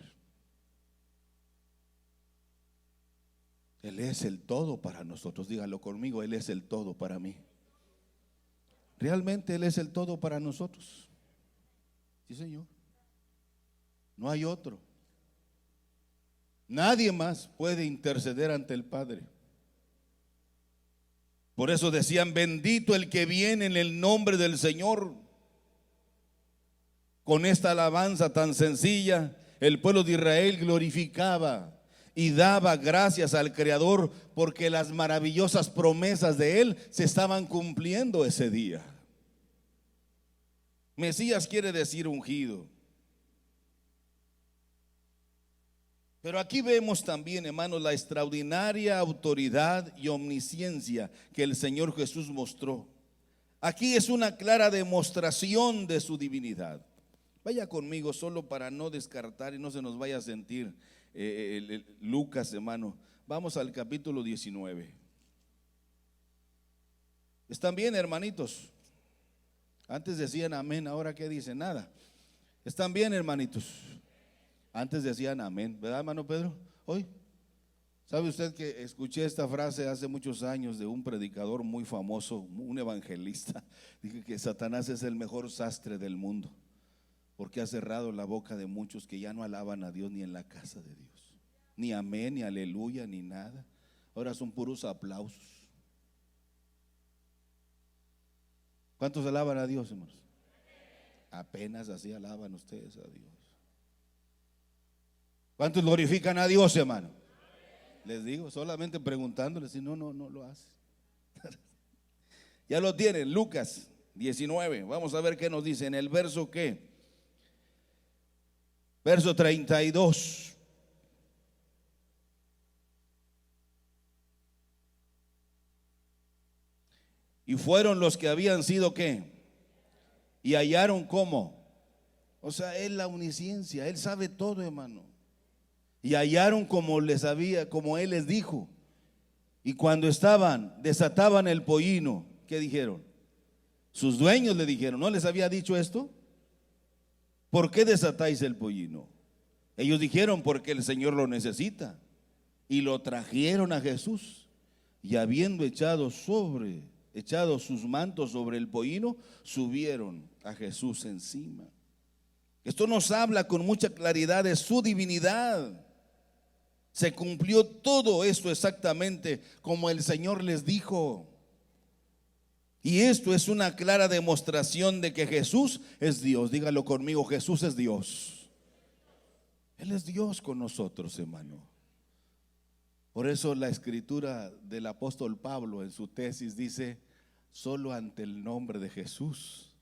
Él es el todo para nosotros. Dígalo conmigo, Él es el todo para mí. Realmente Él es el todo para nosotros. Sí, Señor. No hay otro. Nadie más puede interceder ante el Padre. Por eso decían: bendito el que viene en el nombre del Señor. Con esta alabanza tan sencilla, el pueblo de Israel glorificaba y daba gracias al Creador, porque las maravillosas promesas de Él se estaban cumpliendo ese día. Mesías quiere decir ungido. Pero aquí vemos también, hermanos, la extraordinaria autoridad y omnisciencia que el Señor Jesús mostró. Aquí es una clara demostración de su divinidad. Vaya conmigo, solo para no descartar y no se nos vaya a sentir Lucas, hermano. Vamos al capítulo 19. ¿Están bien, hermanitos? Antes decían amén, ahora ¿qué dicen? Nada. ¿Están bien, hermanitos? Antes decían amén, ¿verdad, hermano Pedro? Hoy, ¿sabe usted que escuché esta frase hace muchos años de un predicador muy famoso, un evangelista? Dije que Satanás es el mejor sastre del mundo, porque ha cerrado la boca de muchos que ya no alaban a Dios ni en la casa de Dios, ni amén, ni aleluya, ni nada. Ahora son puros aplausos. ¿Cuántos alaban a Dios, hermanos? Apenas así alaban ustedes a Dios. ¿Cuántos glorifican a Dios, hermano? Les digo, solamente preguntándoles, si no lo hacen. Ya lo tienen, Lucas 19. Vamos a ver qué nos dice en el verso ¿qué? Verso 32. Y fueron los que habían sido ¿qué? Y hallaron ¿cómo? O sea, Él la omnisciencia, Él sabe todo, hermano. Y hallaron como Él les dijo. Y cuando desataban el pollino, ¿qué dijeron? Sus dueños le dijeron: ¿no les había dicho esto? ¿Por qué desatáis el pollino? Ellos dijeron: porque el Señor lo necesita. Y lo trajeron a Jesús. Y habiendo echado sus mantos sobre el pollino, subieron a Jesús encima. Esto nos habla con mucha claridad de su divinidad. Se cumplió todo esto exactamente como el Señor les dijo. Y esto es una clara demostración de que Jesús es Dios. Dígalo conmigo: Jesús es Dios. Él es Dios con nosotros, hermano. Por eso la escritura del apóstol Pablo en su tesis dice: solo ante el nombre de Jesús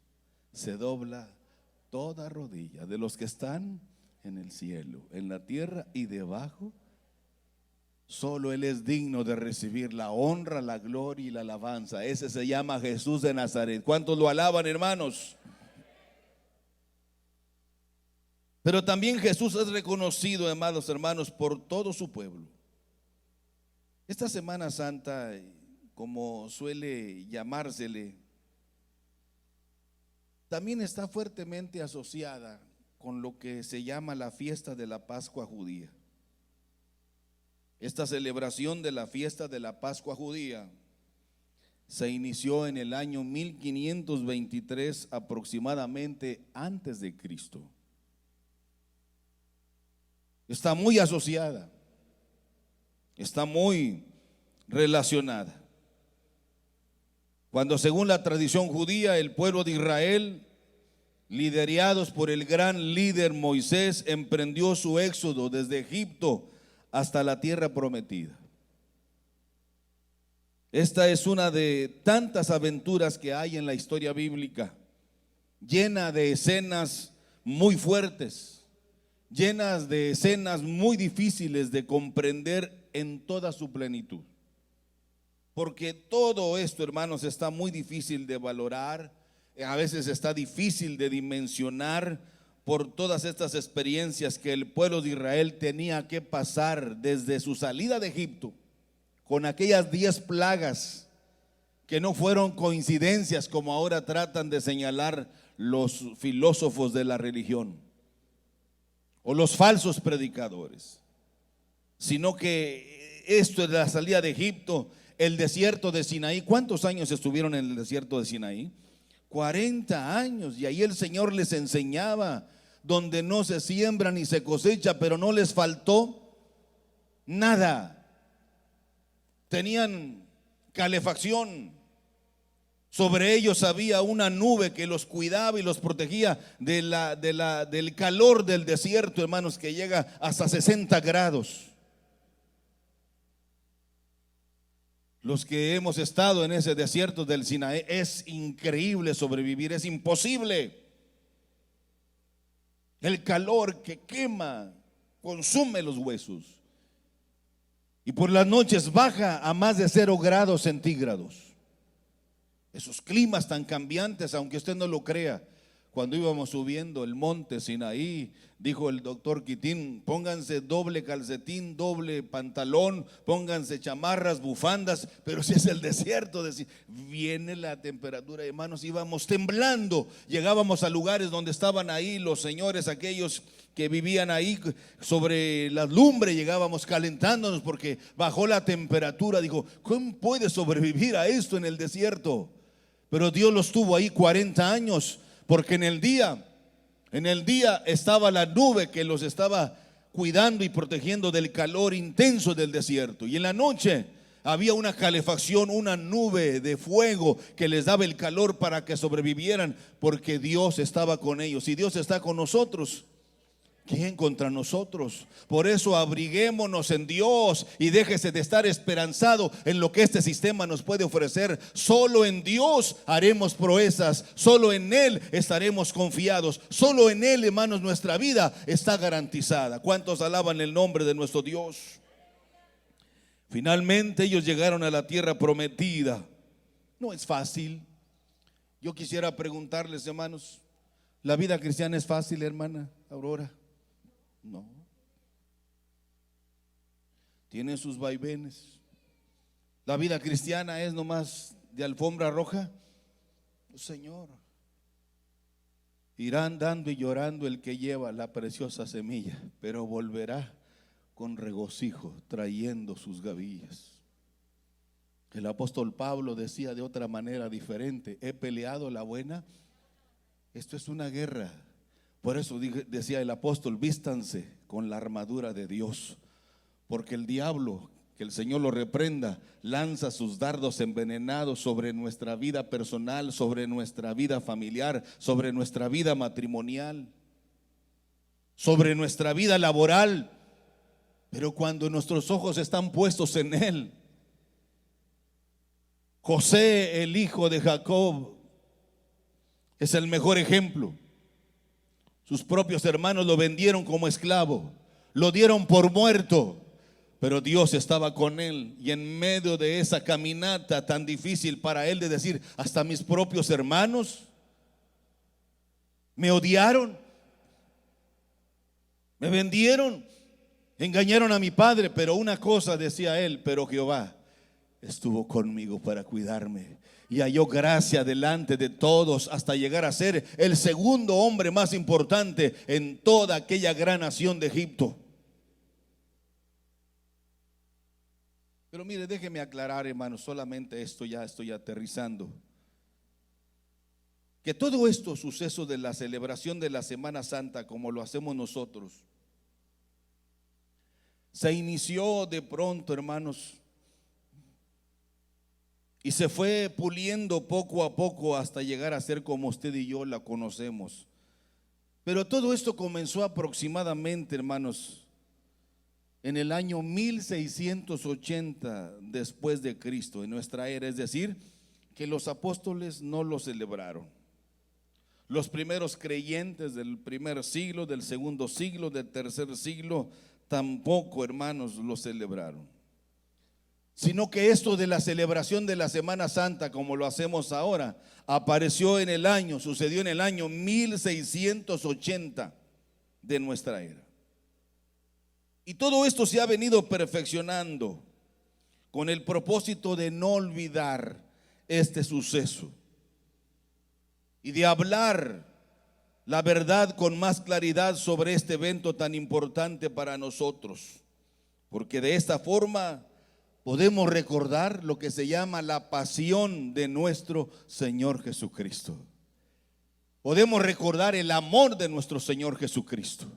se dobla toda rodilla de los que están en el cielo, en la tierra y debajo. Solo Él es digno de recibir la honra, la gloria y la alabanza. Ese se llama Jesús de Nazaret. ¿Cuántos lo alaban, hermanos? Pero también Jesús es reconocido, amados hermanos, por todo su pueblo. Esta Semana Santa, como suele llamársele, también está fuertemente asociada con lo que se llama la fiesta de la Pascua judía. Esta celebración de la fiesta de la Pascua judía se inició en el año 1523 aproximadamente antes de Cristo. Está muy asociada, está muy relacionada. Cuando, según la tradición judía, el pueblo de Israel, liderados por el gran líder Moisés, emprendió su éxodo desde Egipto hasta la tierra prometida. Esta es una de tantas aventuras que hay en la historia bíblica, llena de escenas muy fuertes, llenas de escenas muy difíciles de comprender en toda su plenitud. porque todo esto, hermanos, está muy difícil de valorar, a veces está difícil de dimensionar por todas estas experiencias que el pueblo de Israel tenía que pasar desde su salida de Egipto, con aquellas 10 plagas que no fueron coincidencias como ahora tratan de señalar los filósofos de la religión o los falsos predicadores, sino que esto es la salida de Egipto, el desierto de Sinaí. ¿Cuántos años estuvieron en el desierto de Sinaí? 40 años, y ahí el Señor les enseñaba donde no se siembra ni se cosecha, pero no les faltó nada. Tenían calefacción, sobre ellos había una nube que los cuidaba y los protegía del calor del desierto, hermanos, que llega hasta 60 grados. Los que hemos estado en ese desierto del Sinaí, es increíble sobrevivir, es imposible. El calor que quema, consume los huesos. Y por las noches baja a más de 0 grados centígrados. Esos climas tan cambiantes, aunque usted no lo crea. Cuando íbamos subiendo el monte Sinaí, dijo el doctor Quitín: pónganse doble calcetín, doble pantalón, pónganse chamarras, bufandas, pero si es el desierto, viene la temperatura, hermanos, íbamos temblando. Llegábamos a lugares donde estaban ahí los señores, aquellos que vivían ahí sobre la lumbre, llegábamos calentándonos porque bajó la temperatura. Dijo: ¿cómo puede sobrevivir a esto en el desierto? Pero Dios los tuvo ahí 40 años. Porque en el día estaba la nube que los estaba cuidando y protegiendo del calor intenso del desierto. Y en la noche había una calefacción, una nube de fuego que les daba el calor para que sobrevivieran, porque Dios estaba con ellos. Y Dios está con nosotros, ¿quién contra nosotros? Por eso abriguémonos en Dios y déjese de estar esperanzado en lo que este sistema nos puede ofrecer. Solo en Dios haremos proezas, solo en Él estaremos confiados, solo en Él, hermanos, nuestra vida está garantizada. ¿Cuántos alaban el nombre de nuestro Dios? Finalmente ellos llegaron a la tierra prometida. No es fácil. Yo quisiera preguntarles, hermanos, ¿la vida cristiana es fácil, hermana Aurora? No. Tiene sus vaivenes. La vida cristiana es nomás de alfombra roja. Señor, irá andando y llorando el que lleva la preciosa semilla, pero volverá con regocijo trayendo sus gavillas. El apóstol Pablo decía de otra manera diferente: he peleado la buena. Esto es una guerra. Por eso decía el apóstol: vístanse con la armadura de Dios, porque el diablo, que el Señor lo reprenda, lanza sus dardos envenenados sobre nuestra vida personal, sobre nuestra vida familiar, sobre nuestra vida matrimonial, sobre nuestra vida laboral. Pero cuando nuestros ojos están puestos en Él, José, el hijo de Jacob, es el mejor ejemplo. Sus propios hermanos lo vendieron como esclavo, lo dieron por muerto, pero Dios estaba con él. Y en medio de esa caminata tan difícil para él, de decir: hasta mis propios hermanos me odiaron, me vendieron, engañaron a mi padre. Pero una cosa decía él: pero Jehová estuvo conmigo para cuidarme, y halló gracia delante de todos, hasta llegar a ser el segundo hombre más importante en toda aquella gran nación de Egipto. Pero mire, déjeme aclarar, hermanos, solamente esto, ya estoy aterrizando, que todo esto suceso de la celebración de la Semana Santa, como lo hacemos nosotros, se inició de pronto, hermanos, y se fue puliendo poco a poco hasta llegar a ser como usted y yo la conocemos. Pero todo esto comenzó aproximadamente, hermanos, en el año 1680 después de Cristo, en nuestra era. Es decir, que los apóstoles no lo celebraron. Los primeros creyentes del primer siglo, del segundo siglo, del tercer siglo, tampoco, hermanos, lo celebraron. sino que esto de la celebración de la Semana Santa, como lo hacemos ahora, apareció en el año, sucedió en el año 1680 de nuestra era. Y todo esto se ha venido perfeccionando con el propósito de no olvidar este suceso y de hablar la verdad con más claridad sobre este evento tan importante para nosotros, porque de esta forma podemos recordar lo que se llama la pasión de nuestro Señor Jesucristo. Podemos recordar el amor de nuestro Señor Jesucristo.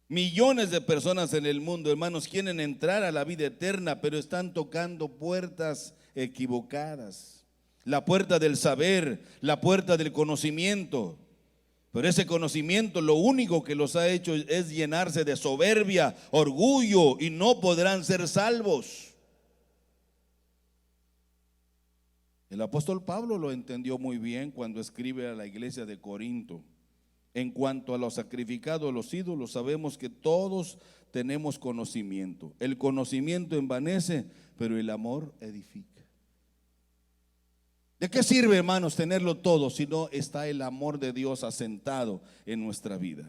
Millones de personas en el mundo, hermanos, quieren entrar a la vida eterna, pero están tocando puertas equivocadas. La puerta del saber, la puerta del conocimiento. Pero ese conocimiento lo único que los ha hecho es llenarse de soberbia, orgullo, y no podrán ser salvos. El apóstol Pablo lo entendió muy bien cuando escribe a la iglesia de Corinto. En cuanto a lo sacrificado a los ídolos, sabemos que todos tenemos conocimiento. El conocimiento envanece, pero el amor edifica. ¿De qué sirve, hermanos, tenerlo todo si no está el amor de Dios asentado en nuestra vida?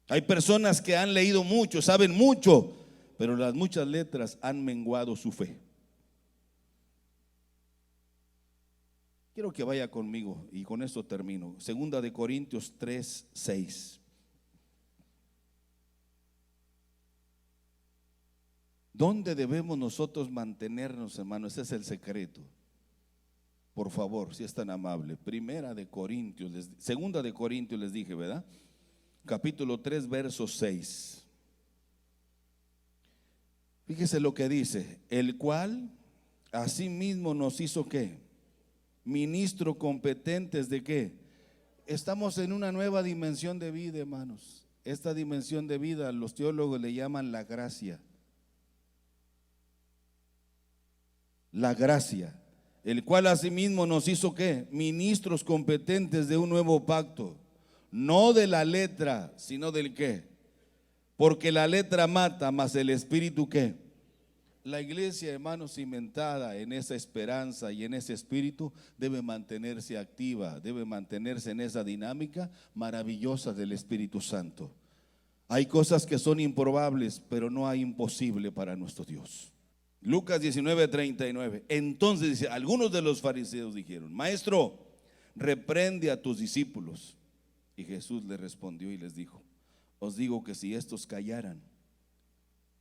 Hay personas que han leído mucho, saben mucho, pero las muchas letras han menguado su fe. Quiero que vaya conmigo y con esto termino. Segunda de Corintios 3:6. ¿Dónde debemos nosotros mantenernos, hermanos? Ese es el secreto. Por favor, si es tan amable. Segunda de Corintios les dije, ¿verdad? Capítulo 3, verso 6. Fíjese lo que dice: el cual asimismo nos hizo ¿qué? Ministros competentes de ¿qué? Estamos en una nueva dimensión de vida, hermanos. Esta dimensión de vida los teólogos le llaman la gracia. La gracia. El cual asimismo nos hizo ¿qué? Ministros competentes de un nuevo pacto, no de la letra, sino del ¿qué? Porque la letra mata, mas el espíritu ¿qué? La iglesia, hermanos, cimentada en esa esperanza y en ese espíritu, debe mantenerse activa, debe mantenerse en esa dinámica maravillosa del Espíritu Santo. Hay cosas que son improbables, pero no hay imposible para nuestro Dios. Lucas 19:39. Entonces dice, algunos de los fariseos dijeron: Maestro, reprende a tus discípulos. Y Jesús le respondió y les dijo: os digo que si estos callaran,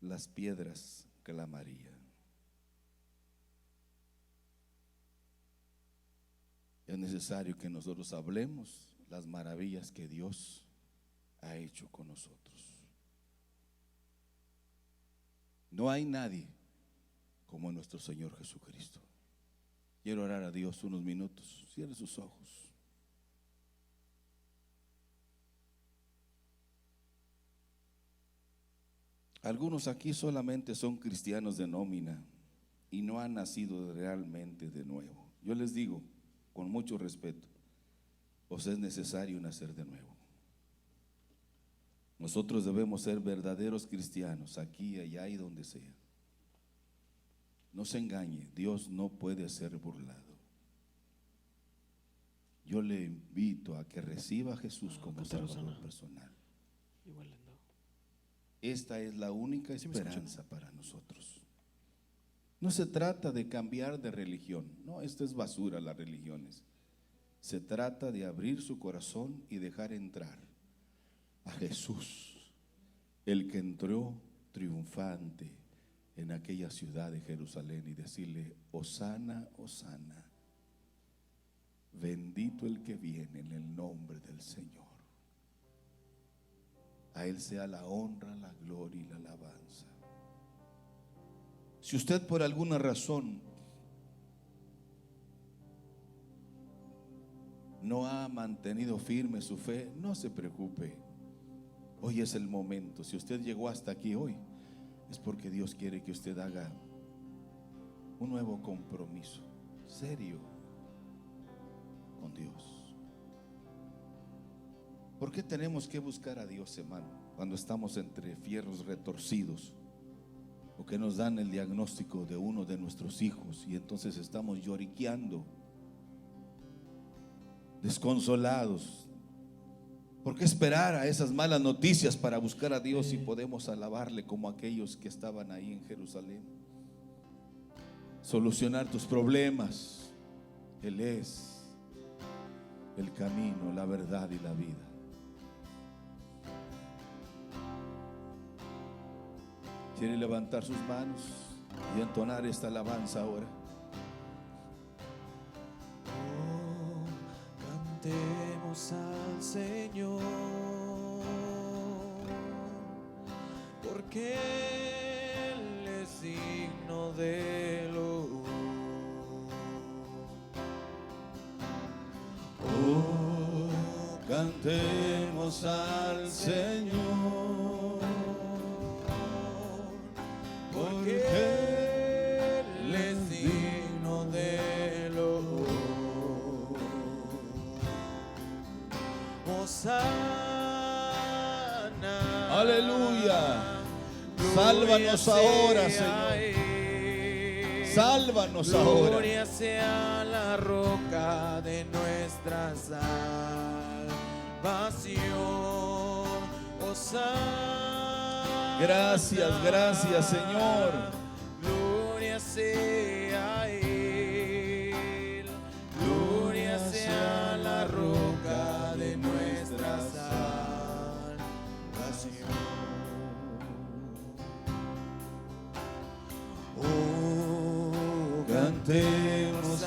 las piedras clamarían. Es necesario que nosotros hablemos las maravillas que Dios ha hecho con nosotros. No hay nadie como nuestro Señor Jesucristo. Quiero orar a Dios unos minutos. Cierre sus ojos. Algunos aquí solamente son cristianos de nómina y no han nacido realmente de nuevo. Yo les digo con mucho respeto, os es necesario nacer de nuevo. Nosotros debemos ser verdaderos cristianos aquí, allá y donde sea. No se engañe, Dios no puede ser burlado. Yo le invito a que reciba a Jesús como Salvador personal. Esta es la única esperanza para nosotros. No se trata de cambiar de religión. No, esto es basura, las religiones. Se trata de abrir su corazón y dejar entrar a Jesús, el que entró triunfante en aquella ciudad de Jerusalén, y decirle: Hosana, Hosana, bendito el que viene en el nombre del Señor. A Él sea la honra, la gloria y la alabanza. Si usted por alguna razón no ha mantenido firme su fe, no se preocupe. Hoy es el momento. Si usted llegó hasta aquí hoy, es porque Dios quiere que usted haga un nuevo compromiso serio con Dios. ¿Por qué tenemos que buscar a Dios, hermano, cuando estamos entre fierros retorcidos? o que nos dan el diagnóstico de uno de nuestros hijos y entonces estamos lloriqueando, desconsolados. ¿Por qué esperar a esas malas noticias para buscar a Dios si podemos alabarle como aquellos que estaban ahí en Jerusalén? Solucionar tus problemas. Él es el camino, la verdad y la vida. ¿Quiere levantar sus manos y entonar esta alabanza ahora? Cantemos al Señor, porque Él es digno de loor. Cantemos al Señor, porque Él es digno de loor. Hosana. aleluya. Sálvanos ahora, Señor. Sálvanos ahora. Gloria sea la roca de nuestra salvación. Hosana. Gracias, gracias, Señor. Gloria sea a Él. Gloria sea la roca de nuestra salvación. Cantemos